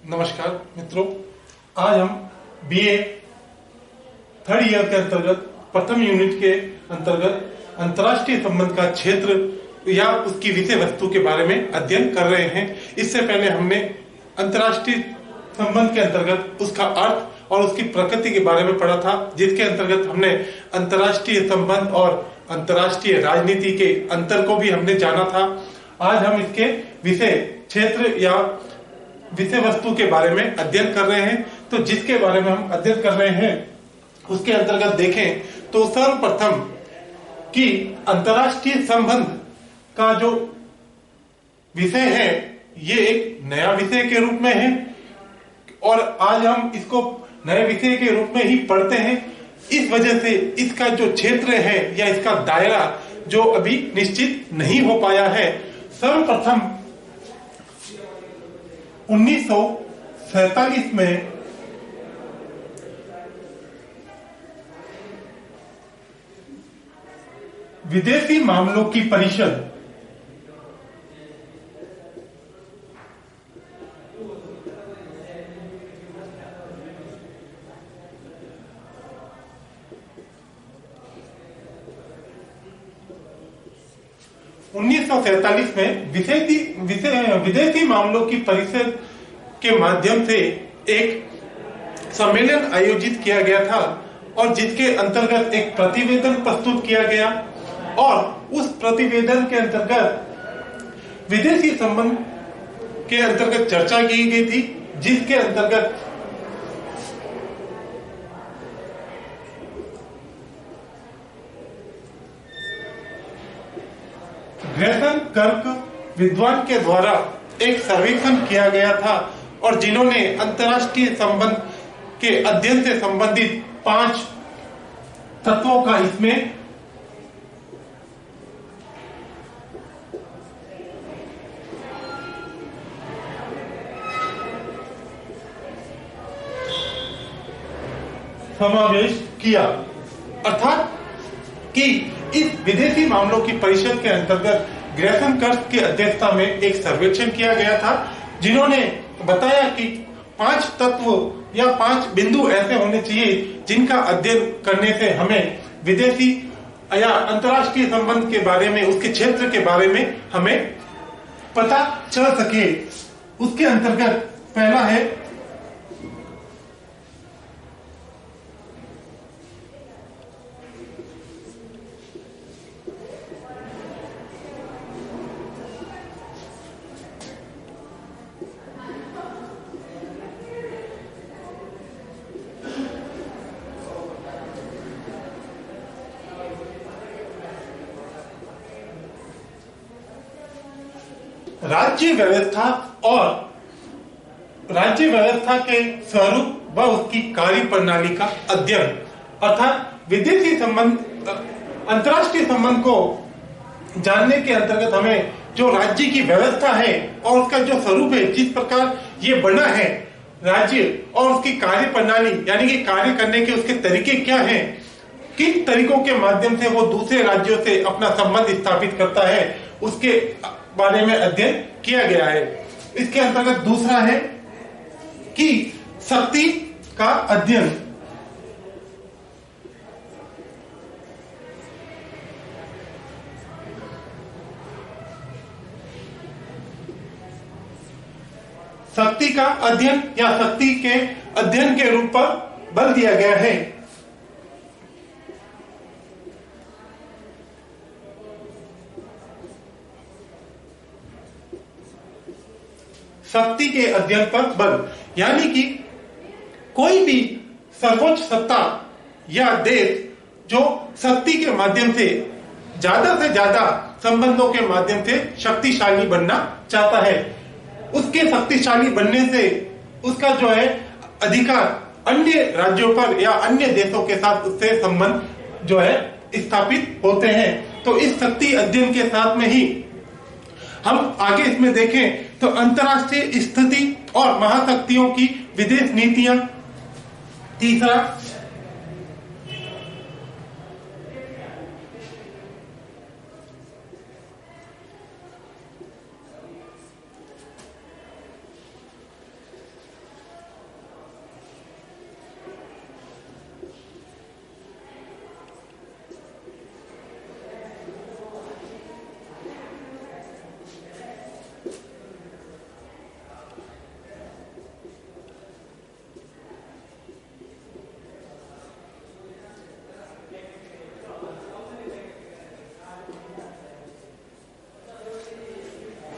नमस्कार मित्रों, आज हम बीए थर्ड ईयर के अंतर्गत प्रथम यूनिट के अंतर्गत अंतर्राष्ट्रीय संबंध का क्षेत्र या उसकी विषय वस्तु के बारे में अध्ययन कर रहे हैं। इससे पहले हमने अंतर्राष्ट्रीय संबंध के अंतर्गत उसका अर्थ और उसकी प्रकृति के बारे में पढ़ा था, जिसके अंतर्गत हमने अंतर्राष्ट्रीय संबंध और अंतर्राष्ट्रीय राजनीति के अंतर को भी हमने जाना था। आज हम इसके विषय क्षेत्र या विषय वस्तु के बारे में अध्ययन कर रहे हैं। तो जिसके बारे में हम अध्ययन कर रहे हैं उसके अंतर्गत देखें तो सर्वप्रथम कि अंतर्राष्ट्रीय संबंध का जो विषय है ये एक नया विषय के रूप में है और आज हम इसको नए विषय के रूप में ही पढ़ते हैं। इस वजह से इसका जो क्षेत्र है या इसका दायरा जो अभी निश्चित नहीं हो पाया है। सर्वप्रथम 1947 में विदेशी मामलों की परिषद में विदेशी मामलों की परिषद के माध्यम से एक सम्मेलन आयोजित किया गया था और जिसके अंतर्गत एक प्रतिवेदन प्रस्तुत किया गया और उस प्रतिवेदन के अंतर्गत विदेशी संबंध के अंतर्गत चर्चा की गई थी, जिसके अंतर्गत ग्रेसन कर्क विद्वान के द्वारा एक सर्वेक्षण किया गया था और जिन्होंने अंतर्राष्ट्रीय संबंध के अध्ययन से संबंधित 5 तत्वों का इसमें समावेश किया, अर्थात कि इस विदेशी मामलों की परिषद के अंतर्गत ग्रेसन कर्क की अध्यक्षता में एक सर्वेक्षण किया गया था, जिन्होंने बताया कि 5 तत्व या 5 बिंदु ऐसे होने चाहिए जिनका अध्ययन करने से हमें विदेशी या अंतर्राष्ट्रीय संबंध के बारे में, उसके क्षेत्र के बारे में हमें पता चल सके। उसके अंतर्गत पहला है राज्य व्यवस्था और राज्य व्यवस्था के स्वरूप व उसकी कार्य प्रणाली का अध्ययन, अर्थात विदेशी संबंध अंतर्राष्ट्रीय संबंध को जानने के अंतर्गत हमें जो राज्य की व्यवस्था है और उसका जो स्वरूप है, जिस प्रकार ये बना है राज्य और उसकी कार्य प्रणाली यानी कि कार्य करने के उसके तरीके क्या हैं, किन तरीकों के माध्यम से वो दूसरे राज्यों से अपना संबंध स्थापित करता है, उसके बारे में अध्ययन किया गया है। इसके अंतर्गत दूसरा है कि शक्ति का अध्ययन, शक्ति का अध्ययन या शक्ति के अध्ययन के रूप पर बल दिया गया है। शक्ति के अध्ययन पर बल यानी कि कोई भी सर्वोच्च सत्ता या देश जो शक्ति के माध्यम से ज्यादा संबंधों के माध्यम से शक्तिशाली बनना चाहता है, उसके शक्तिशाली बनने से उसका जो है अधिकार अन्य राज्यों पर या अन्य देशों के साथ उससे संबंध जो है स्थापित होते हैं। तो इस शक्ति अध्ययन के साथ में ही हम आगे इसमें देखें तो अंतर्राष्ट्रीय स्थिति और महाशक्तियों की विदेश नीतियां, तीसरा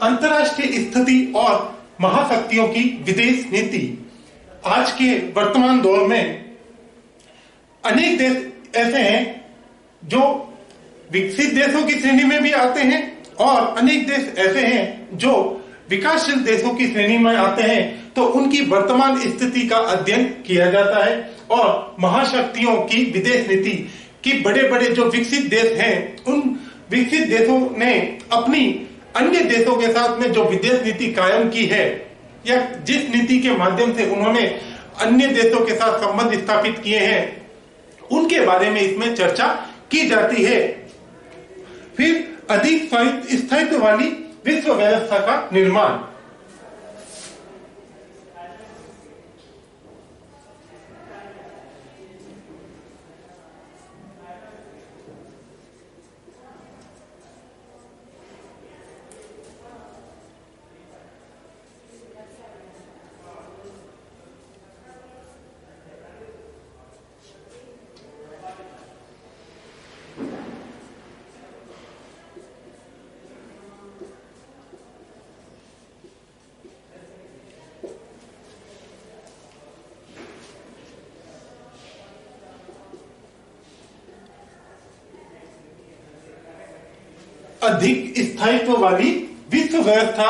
अंतर्राष्ट्रीय स्थिति और महाशक्तियों की विदेश नीति। आज के वर्तमान दौर में अनेक देश ऐसे हैं जो विकसित देशों की श्रेणी में भी आते हैं और अनेक देश ऐसे हैं जो विकासशील देशों की श्रेणी में आते हैं। तो उनकी वर्तमान स्थिति का अध्ययन किया जाता है और महाशक्तियों की विदेश नीति की बड़े बड़े जो विकसित देश हैं, उन विकसित देशों ने अपनी अन्य देशों के साथ में जो विदेश नीति कायम की है या जिस नीति के माध्यम से उन्होंने अन्य देशों के साथ संबंध स्थापित किए हैं, उनके बारे में इसमें चर्चा की जाती है। फिर अधिक स्थायित्व वाली विश्व व्यवस्था का निर्माण। अधिक स्थायित्व वाली विश्व व्यवस्था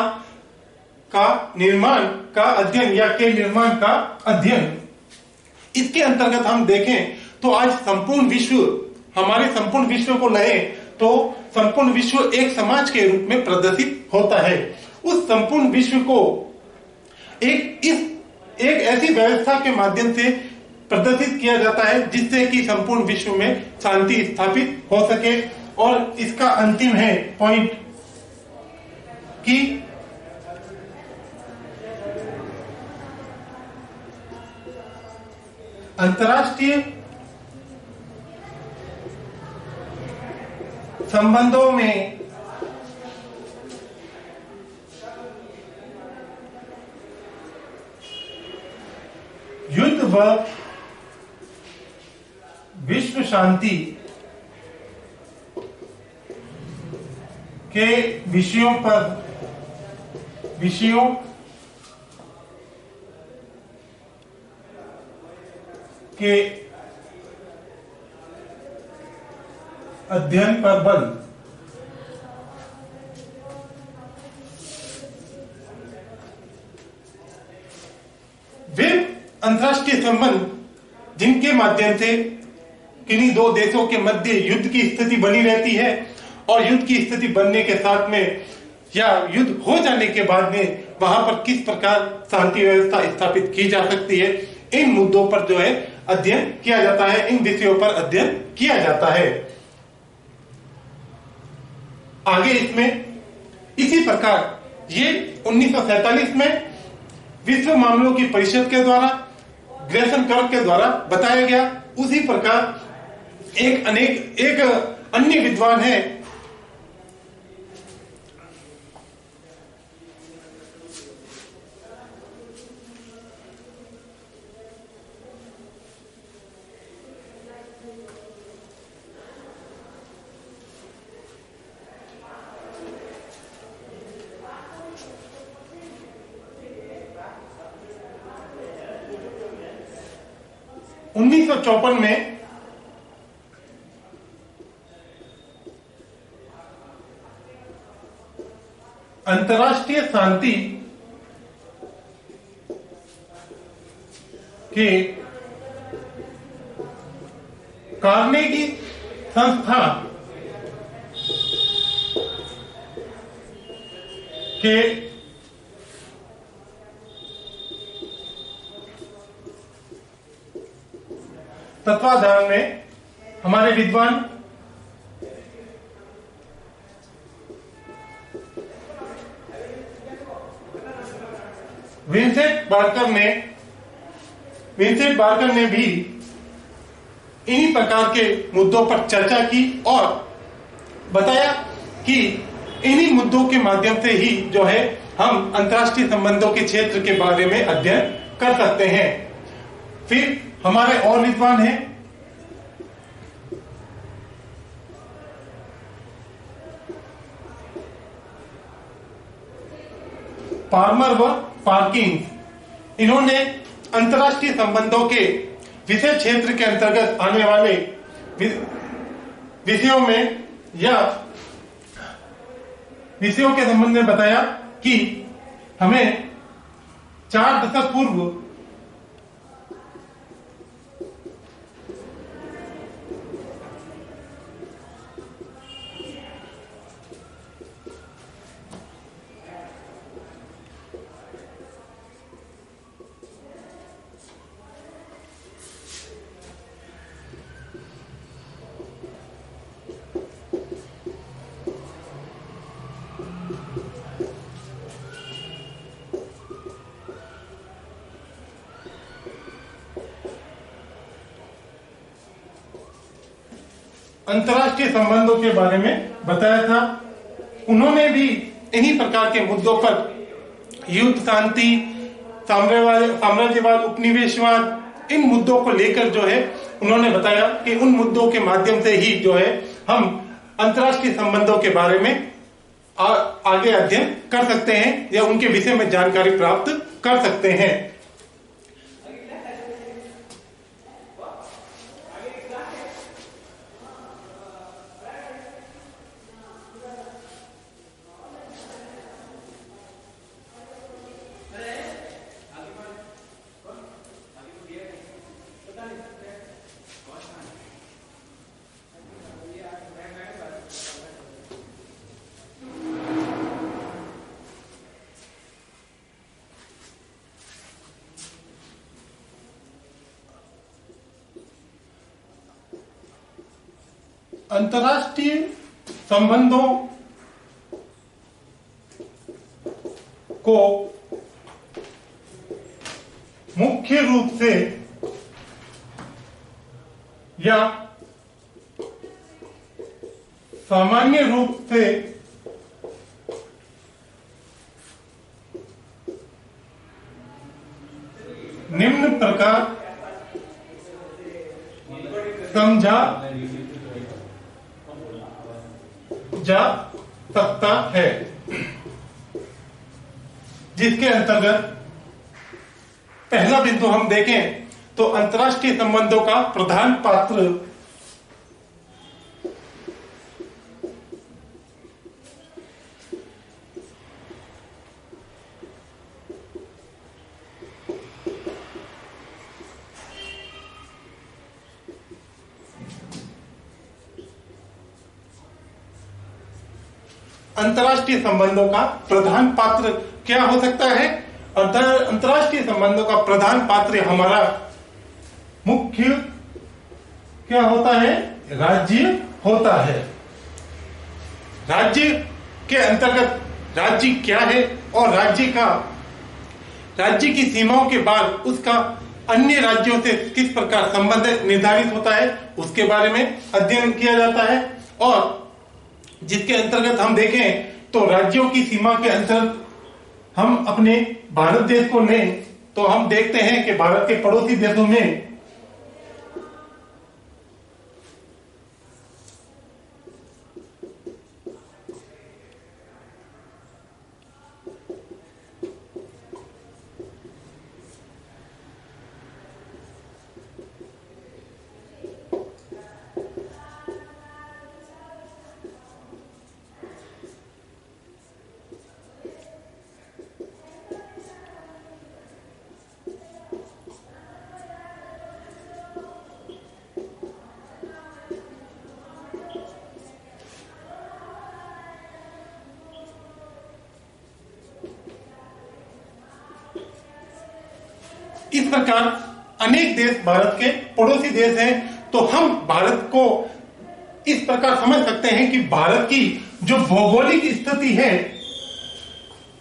का निर्माण का अध्ययन या के निर्माण का अध्ययन। इसके अंतर्गत हम देखें तो आज संपूर्ण विश्व, हमारे संपूर्ण विश्व को लें तो संपूर्ण विश्व एक समाज के रूप में प्रदर्शित होता है। उस संपूर्ण विश्व को एक ऐसी व्यवस्था के माध्यम से प्रदर्शित किया जाता है जिससे कि संपूर्ण विश्व में शांति स्थापित हो सके। और इसका अंतिम है पॉइंट कि अंतर्राष्ट्रीय संबंधों में युद्ध व विश्व शांति के विषयों के अध्ययन पर बल। वे अंतर्राष्ट्रीय संबंध जिनके माध्यम से किन्हीं दो देशों के मध्य युद्ध की स्थिति बनी रहती है और युद्ध की स्थिति बनने के साथ में या युद्ध हो जाने के बाद में वहां पर किस प्रकार शांति व्यवस्था स्थापित की जा सकती है, इन मुद्दों पर जो है अध्ययन किया जाता है, इन विषयों पर अध्ययन किया जाता है। आगे इसमें इसी प्रकार ये 1947 में विश्व मामलों की परिषद के द्वारा ग्रेसन कर्व के द्वारा बताया गया। उसी प्रकार एक अन्य विद्वान है उन्नीस 1954 में अंतर्राष्ट्रीय शांति के कार्नेगी संस्था के तत्वाधान में हमारे विद्वान विंसेंट बार्कर ने भी इन्हीं प्रकार के मुद्दों पर चर्चा की और बताया कि इन्हीं मुद्दों के माध्यम से ही जो है हम अंतर्राष्ट्रीय संबंधों के क्षेत्र के बारे में अध्ययन कर सकते हैं। फिर हमारे और विद्वान हैं पार्मर व पार्किंस। इन्होंने अंतर्राष्ट्रीय संबंधों के विषय क्षेत्र के अंतर्गत आने वाले विषयों में या विषयों के संबंध में बताया कि हमें 4 दशक पूर्व अंतर्राष्ट्रीय संबंधों के बारे में बताया था। उन्होंने भी इन्हीं प्रकार के मुद्दों पर युद्ध, शांति, साम्राज्यवाद, उपनिवेशवाद, इन मुद्दों को लेकर जो है उन्होंने बताया कि उन मुद्दों के माध्यम से ही जो है हम अंतर्राष्ट्रीय संबंधों के बारे में आगे अध्ययन कर सकते हैं या उनके विषय में जानकारी प्राप्त कर सकते हैं। अंतर्राष्ट्रीय संबंधों को मुख्य रूप से या सामान्य रूप से निम्न प्रकार समझा जा सकता है, जिसके अंतर्गत पहला बिंदु हम देखें तो अंतर्राष्ट्रीय संबंधों का प्रधान पात्र अंतर्राष्ट्रीय संबंधों का प्रधान पात्र क्या हो सकता है? अंतर्राष्ट्रीय संबंधों का प्रधान पात्र हमारा मुख्य क्या होता है? राज्य होता है। राज्य के अंतर्गत राज्य क्या है और राज्य की सीमाओं के बाद उसका अन्य राज्यों से किस प्रकार संबंध निर्धारित होता है उसके बारे में अध्ययन किया जाता है। और जिसके अंतर्गत हम देखें तो राज्यों की सीमा के अंतर्गत हम अपने भारत देश को लें तो हम देखते हैं कि भारत के पड़ोसी देशों में इस प्रकार अनेक देश भारत के पड़ोसी देश हैं। तो हम भारत को इस प्रकार समझ सकते हैं कि भारत की जो भौगोलिक स्थिति है,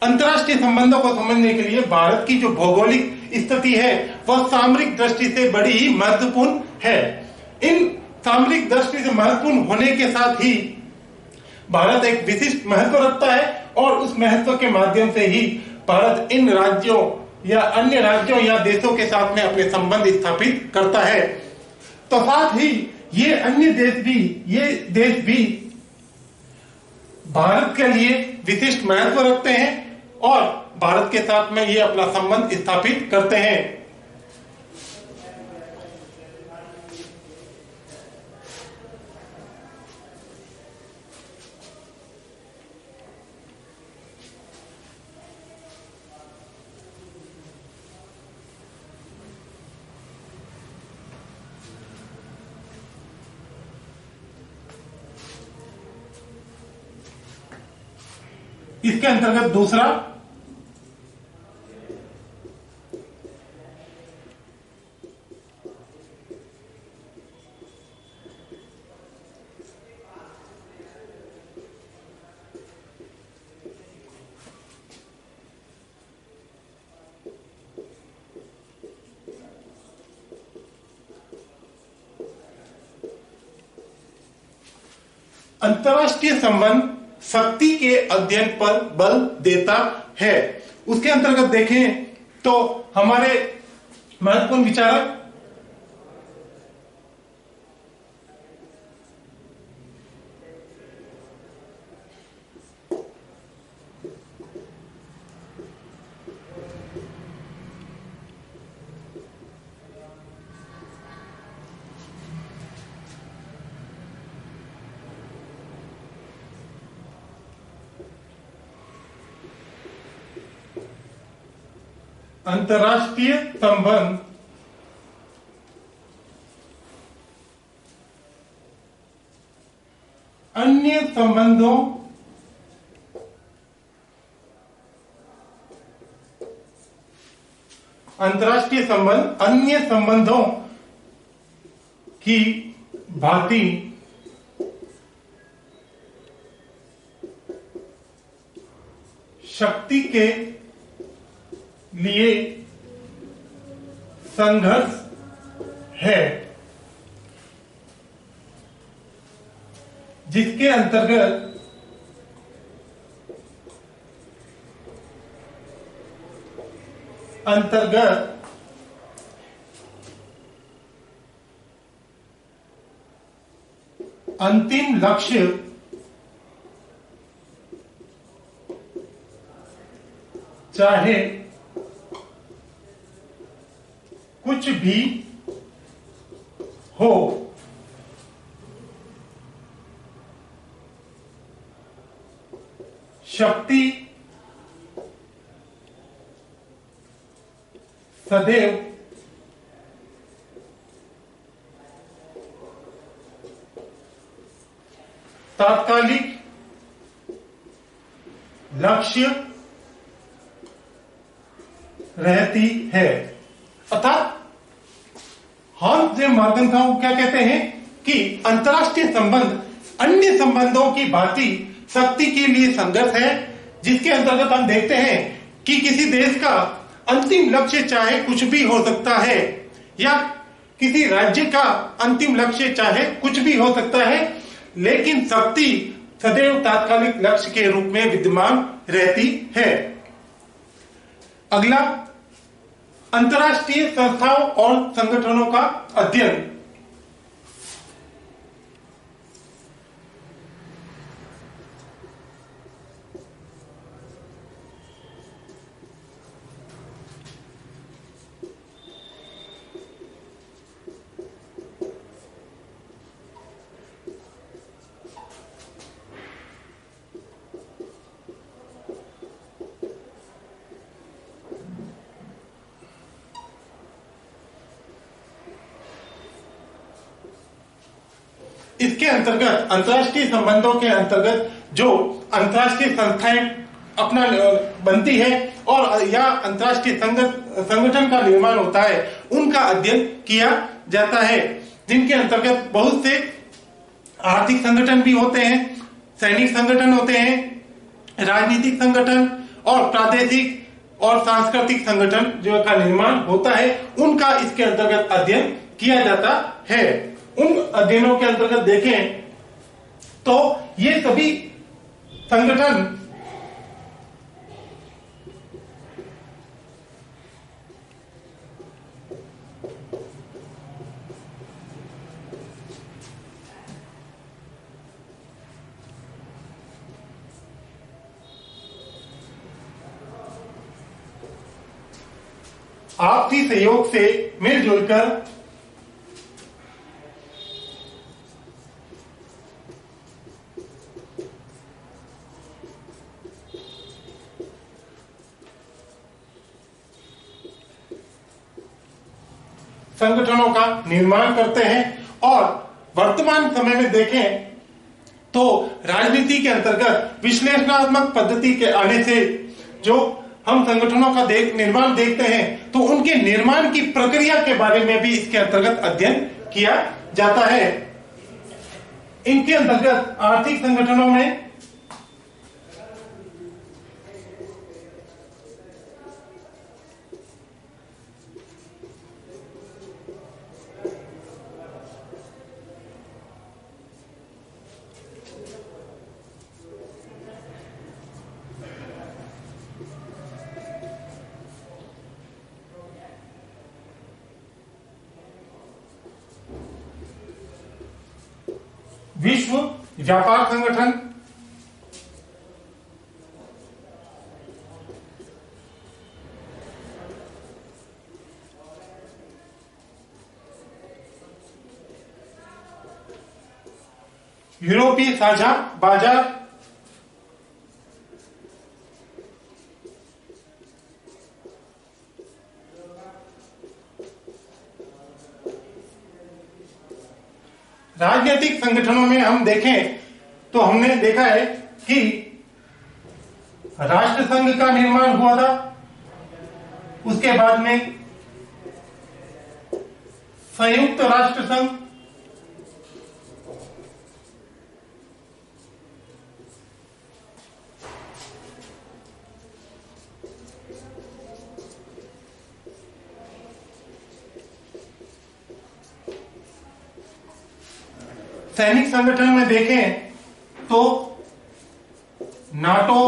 अंतर्राष्ट्रीय संबंधों को समझने के लिए भारत की जो भौगोलिक स्थिति है वह सामरिक दृष्टि से बड़ी ही महत्वपूर्ण है। इन सामरिक दृष्टि से महत्वपूर्ण होने के साथ ही भारत एक विशिष्ट महत्व रखता है और उस महत्व के माध्यम से ही भारत इन राज्यों या अन्य राज्यों या देशों के साथ में अपने संबंध स्थापित करता है। तो साथ ही ये अन्य देश भी भारत के लिए विशिष्ट महत्व रखते हैं और भारत के साथ में ये अपना संबंध स्थापित करते हैं। इसके अंतर्गत दूसरा, अंतरराष्ट्रीय संबंध शक्ति के अध्ययन पर बल देता है। उसके अंतर्गत देखें तो हमारे महत्वपूर्ण विचारक अंतरराष्ट्रीय संबंध अन्य संबंधों अंतरराष्ट्रीय संबंध अन्य संबंधों की भांति शक्ति के लिए संघर्ष है, जिसके अंतर्गत अंतिम लक्ष्य चाहे कुछ भी हो, शक्ति सदैव तात्कालिक लक्ष्य रहती है। अर्थात हांस जे मॉर्गनथाउ क्या कहते हैं कि अंतरराष्ट्रीय संबंध अन्य संबंधों की भांति शक्ति के लिए संघर्ष है, जिसके अंतर्गत हम देखते हैं कि किसी देश का अंतिम लक्ष्य चाहे कुछ भी हो सकता है, या किसी राज्य का अंतिम लक्ष्य चाहे कुछ भी हो सकता है, लेकिन शक्ति सदैव तात्कालिक लक्ष्य के रूप में विद्यमान रहती है। अगला, अंतरराष्ट्रीय संस्थाओं और संगठनों का अध्ययन। इसके अंतर्गत अंतरराष्ट्रीय संबंधों के अंतर्गत जो अंतरराष्ट्रीय संस्थाएं अपना बनती है और या अंतरराष्ट्रीय संगठन का निर्माण होता है, उनका अध्ययन किया जाता है, जिनके अंतर्गत बहुत से आर्थिक संगठन भी होते हैं, सैनिक संगठन होते हैं, राजनीतिक संगठन और प्रादेशिक और सांस्कृतिक संगठन जो का निर्माण होता है, उनका इसके अंतर्गत अध्ययन किया जाता है। उन अध्ययनों के अंतर्गत देखें तो ये सभी संगठन आपसी सहयोग से मिलजुल कर संगठनों का निर्माण करते हैं। और वर्तमान समय में देखें तो राजनीति के अंतर्गत विश्लेषणात्मक पद्धति के आने से जो हम संगठनों का निर्माण देखते हैं तो उनके निर्माण की प्रक्रिया के बारे में भी इसके अंतर्गत अध्ययन किया जाता है। इनके अंतर्गत आर्थिक संगठनों में विश्व व्यापार संगठन, यूरोपीय साझा बाजार, राजनीतिक संगठनों में हम देखें तो हमने देखा है कि राष्ट्र संघ का निर्माण हुआ था, उसके बाद में संयुक्त राष्ट्र संघ, सैनिक संगठन में देखें तो नाटो,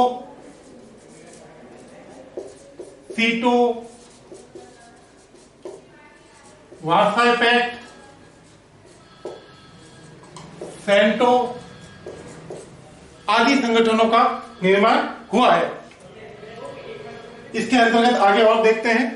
सीटो, वार्साई पैक्ट, सेंटो आदि संगठनों का निर्माण हुआ है। इसके अंतर्गत आगे और देखते हैं।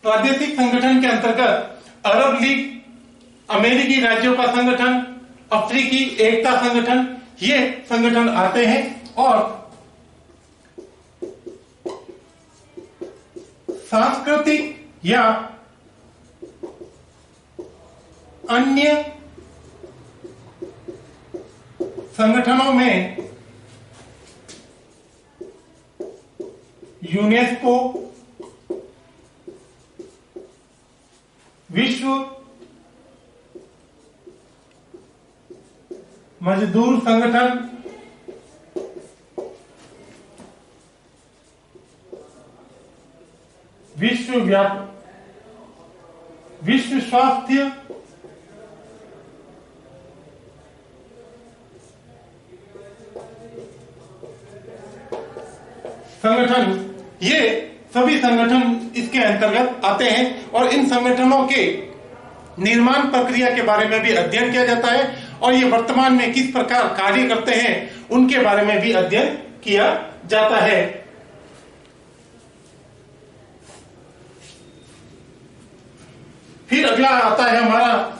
प्रादेशिक संगठन के अंतर्गत अरब लीग, अमेरिकी राज्यों का संगठन, अफ्रीकी एकता संगठन, ये संगठन आते हैं। और सांस्कृतिक या अन्य संगठनों में यूनेस्को, विश्व मजदूर संगठन, विश्व स्वास्थ्य संगठन, ये सभी संगठन इसके अंतर्गत आते हैं। और इन संगठनों के निर्माण प्रक्रिया के बारे में भी अध्ययन किया जाता है और ये वर्तमान में किस प्रकार कार्य करते हैं उनके बारे में भी अध्ययन किया जाता है। फिर अगला आता है हमारा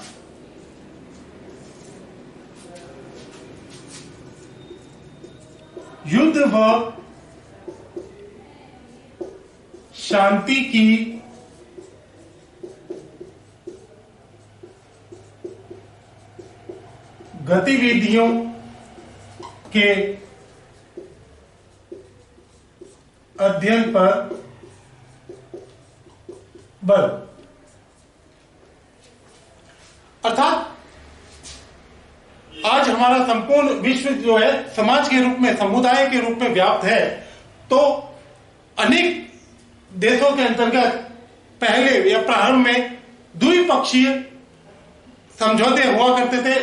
युद्ध व शांति की गतिविधियों के अध्ययन पर बल। अर्थात आज हमारा संपूर्ण विश्व जो है समाज के रूप में, समुदाय के रूप में व्याप्त है, तो अनेक देशों के अंतर्गत पहले या प्रारंभ में द्विपक्षीय समझौते हुआ करते थे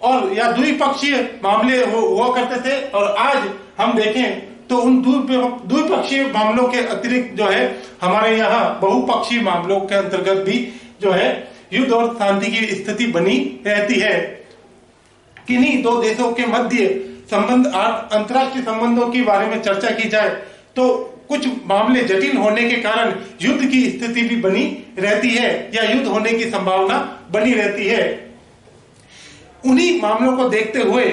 और या द्विपक्षीय मामले हुआ करते थे, और आज हम देखें तो उन द्विपक्षीय मामलों के अतिरिक्त जो है हमारे यहाँ बहुपक्षीय मामलों के अंतर्गत भी जो है युद्ध और शांति की स्थिति बनी रहती है। किन्हीं दो देशों के मध्य संबंध, अंतर्राष्ट्रीय संबंधों के बारे में चर्चा की जाए तो कुछ मामले जटिल होने के कारण युद्ध की स्थिति भी बनी रहती है या युद्ध होने की संभावना बनी रहती है। उन्हीं मामलों को देखते हुए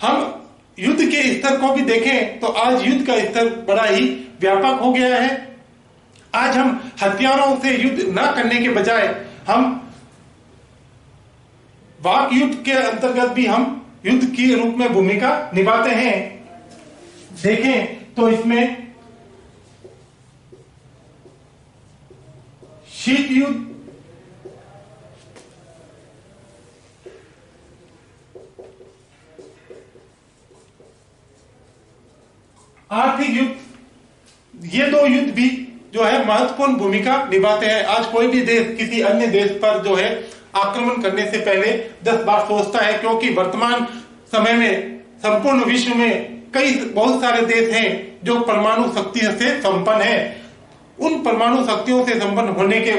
हम युद्ध के स्तर को भी देखें तो आज युद्ध का स्तर बड़ा ही व्यापक हो गया है। आज हम हथियारों से युद्ध न करने के बजाय हम वाक युद्ध के अंतर्गत भी हम युद्ध के रूप में भूमिका निभाते हैं। देखें तो इसमें शीत युद्ध, आर्थिक युद्ध, ये दो युद्ध भी जो है महत्वपूर्ण भूमिका निभाते हैं। आज कोई भी देश किसी अन्य देश पर जो है आक्रमण करने से पहले 10 बार सोचता है, क्योंकि वर्तमान समय में संपूर्ण विश्व में बहुत सारे देश हैं जो परमाणु शक्ति से संपन्न हैं। उन परमाणु शक्तियों से संपन्न होने के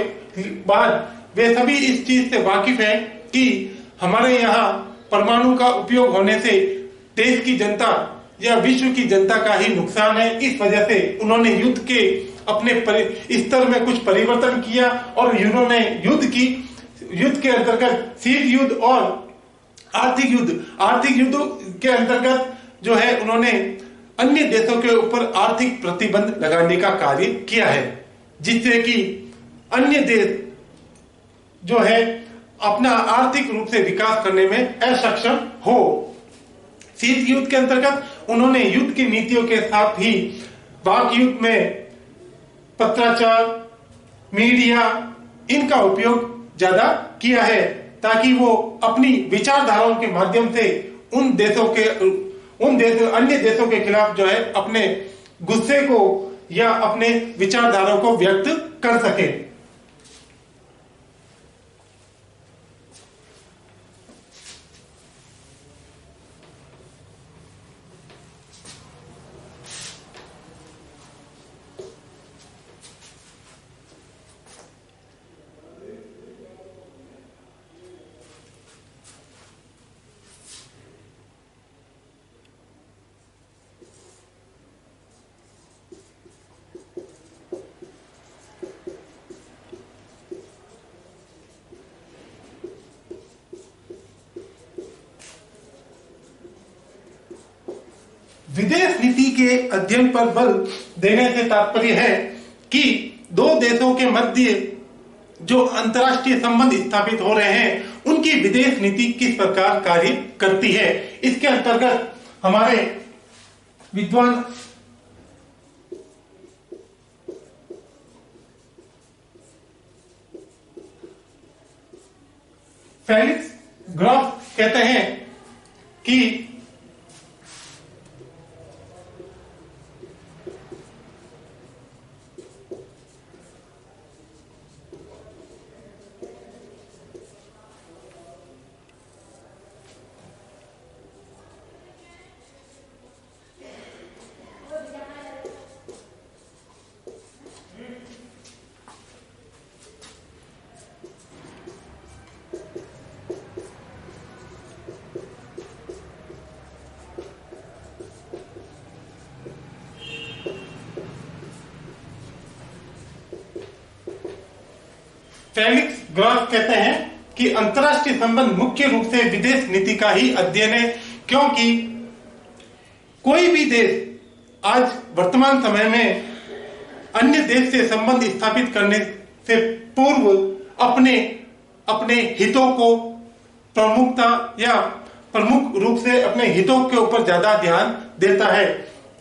बाद वे सभी इस चीज से वाकिफ हैं कि हमारे यहाँ परमाणु का उपयोग होने से देश की जनता या विश्व की जनता का ही नुकसान है। इस वजह से उन्होंने युद्ध के अपने स्तर में कुछ परिवर्तन किया और उन्होंने युद्ध के अंतर्गत शीत युद्ध और आर्थिक युद्ध के अंतर्गत जो है उन्होंने अन्य देशों के ऊपर आर्थिक प्रतिबंध लगाने का कार्य किया है, जिससे कि अन्य देश जो है अपना आर्थिक रूप से विकास करने में असक्षम हो। शीत युद्ध के अंतर्गत उन्होंने युद्ध की नीतियों के साथ ही वाक युद्ध में पत्राचार, मीडिया, इनका उपयोग ज्यादा किया है, ताकि वो अपनी विचारधाराओं के माध्यम से अन्य देशों के खिलाफ जो है अपने गुस्से को या अपने विचारधाराओं को व्यक्त कर सके। विदेश नीति के अध्ययन पर बल देने से तात्पर्य है कि दो देशों के मध्य जो अंतर्राष्ट्रीय संबंध स्थापित हो रहे हैं उनकी विदेश नीति किस प्रकार कार्य करती है। इसके अंतर्गत हमारे विद्वान फेलिक्स ग्राफ कहते हैं कि फेलिक्स ग्रॉस कहते हैं कि अंतर्राष्ट्रीय संबंध मुख्य रूप से विदेश नीति का ही अध्ययन है, क्योंकि कोई भी देश आज वर्तमान समय में अन्य देश से संबंध स्थापित करने से पूर्व अपने हितों को प्रमुखता या प्रमुख रूप से अपने हितों के ऊपर ज्यादा ध्यान देता है।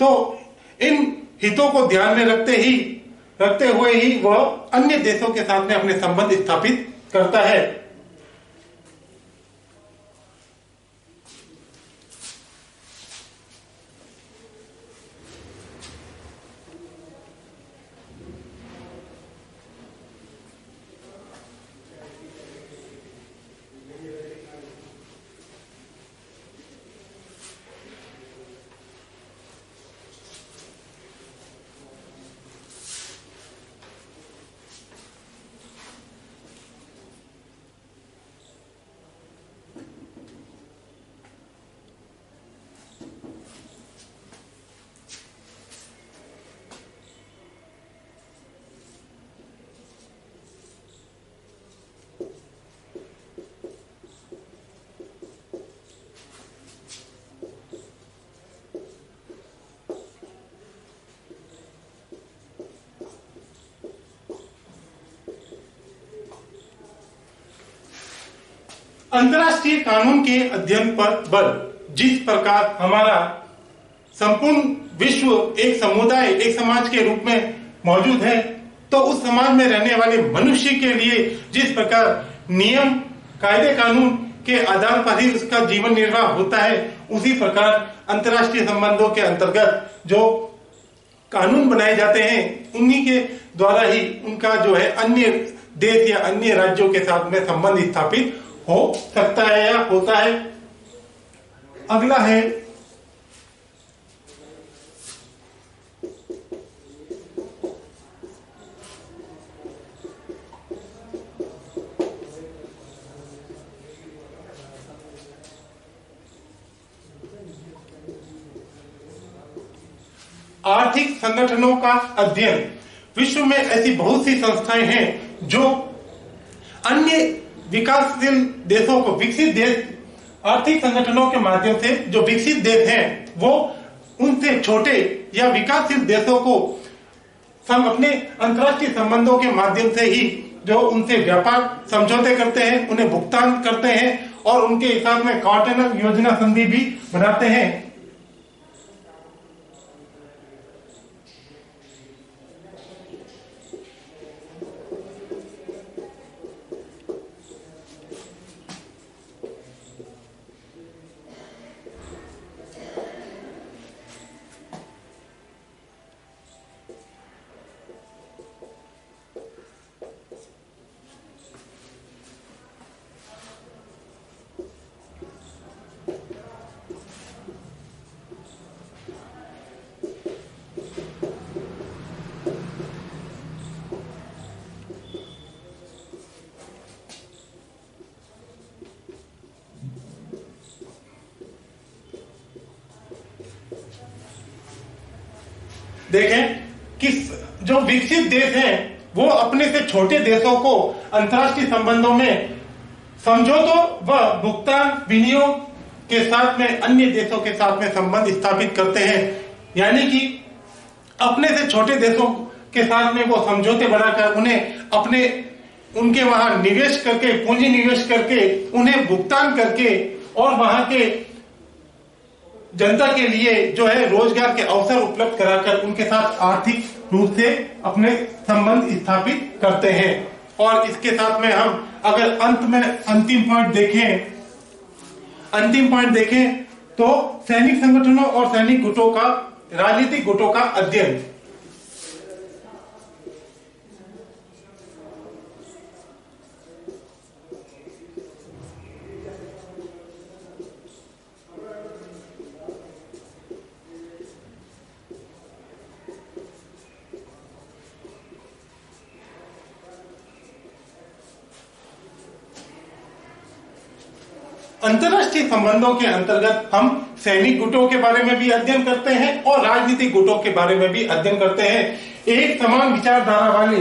तो इन हितों को ध्यान में रखते हुए ही वह अन्य देशों के साथ में अपने संबंध स्थापित करता है। अंतर्राष्ट्रीय कानून के अध्ययन पर बल। जिस प्रकार हमारा संपूर्ण विश्व एक समुदाय, एक समाज के रूप में मौजूद है, तो उस समाज में रहने वाले मनुष्य के लिए जिस प्रकार नियम, कायदे, कानून के आधार पर ही उसका जीवन निर्वाह होता है, उसी प्रकार अंतर्राष्ट्रीय संबंधों के अंतर्गत जो कानून बनाए जाते हैं, उन्हीं के द्वारा ही उनका जो है अन्य देश या अन्य राज्यों के साथ में संबंध स्थापित हो सकता है या होता है। अगला है आर्थिक संगठनों का अध्ययन। विश्व में ऐसी बहुत सी संस्थाएं हैं जो अन्य विकासशील देशों को, विकसित देश आर्थिक संगठनों के माध्यम से जो विकसित देश हैं, वो उनसे छोटे या विकासशील देशों को अपने अंतर्राष्ट्रीय संबंधों के माध्यम से ही जो उनसे व्यापार समझौते करते हैं, उन्हें भुगतान करते हैं और उनके हिसाब में कॉन्टेनर योजना संधि भी बनाते हैं। देखें कि जो विकसित देश हैं वो अपने से छोटे देशों को अंतर्राष्ट्रीय संबंधों में समझौतों व भुगतान विनियोग के साथ में अन्य देशों के साथ में संबंध स्थापित करते हैं। यानी कि अपने से छोटे देशों के साथ में वो समझौते बनाकर उनके वहां निवेश करके, पूंजी निवेश करके, उन्हें भुगतान करके और वहां के जनता के लिए जो है रोजगार के अवसर उपलब्ध कराकर उनके साथ आर्थिक रूप से अपने संबंध स्थापित करते हैं। और इसके साथ में हम अगर अंतिम पॉइंट देखें तो सैनिक संगठनों और सैनिक गुटों का, राजनीतिक गुटों का अध्ययन। अंतर्राष्ट्रीय संबंधों के अंतर्गत हम सैनिक गुटों के बारे में भी अध्ययन करते हैं और राजनीतिक गुटों के बारे में भी अध्ययन करते हैं। एक समान विचारधारा वाले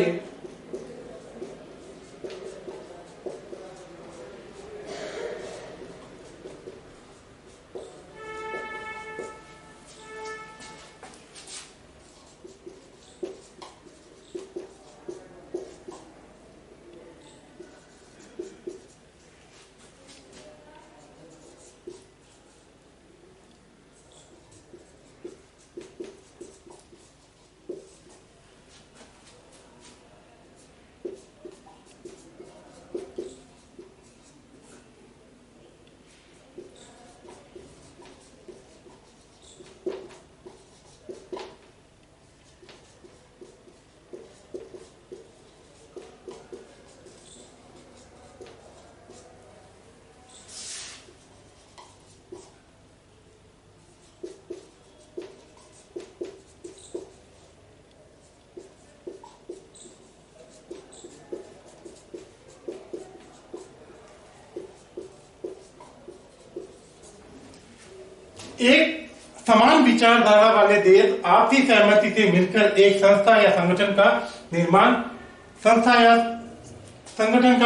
एक समान विचारधारा वाले देश आपसी सहमति से मिलकर एक संस्था या संगठन का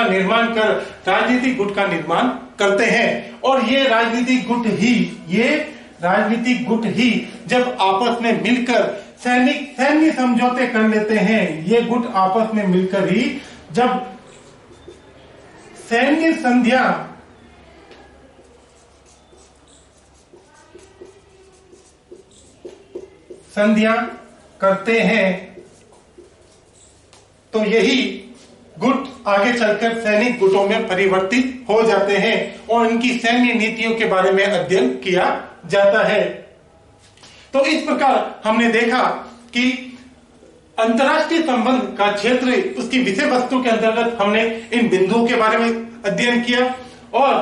निर्माण कर राजनीतिक गुट का निर्माण करते हैं। और ये राजनीतिक गुट ही जब आपस में मिलकर सैन्य समझौते कर लेते हैं, ये गुट आपस में मिलकर ही जब सैन्य संधियां करते हैं तो यही गुट आगे चलकर सैनिक गुटों में परिवर्तित हो जाते हैं और इनकी सैन्य नीतियों के बारे में अध्ययन किया जाता है। तो इस प्रकार हमने देखा कि अंतर्राष्ट्रीय संबंध का क्षेत्र, उसकी विषय वस्तु के अंतर्गत हमने इन बिंदुओं के बारे में अध्ययन किया और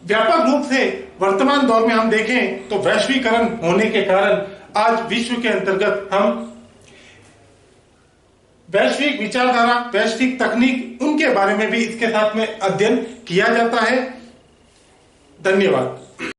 व्यापक रूप से वर्तमान दौर में हम देखें तो वैश्वीकरण होने के कारण आज विश्व के अंतर्गत हम वैश्विक विचारधारा, वैश्विक तकनीक, उनके बारे में भी इसके साथ में अध्ययन किया जाता है। धन्यवाद।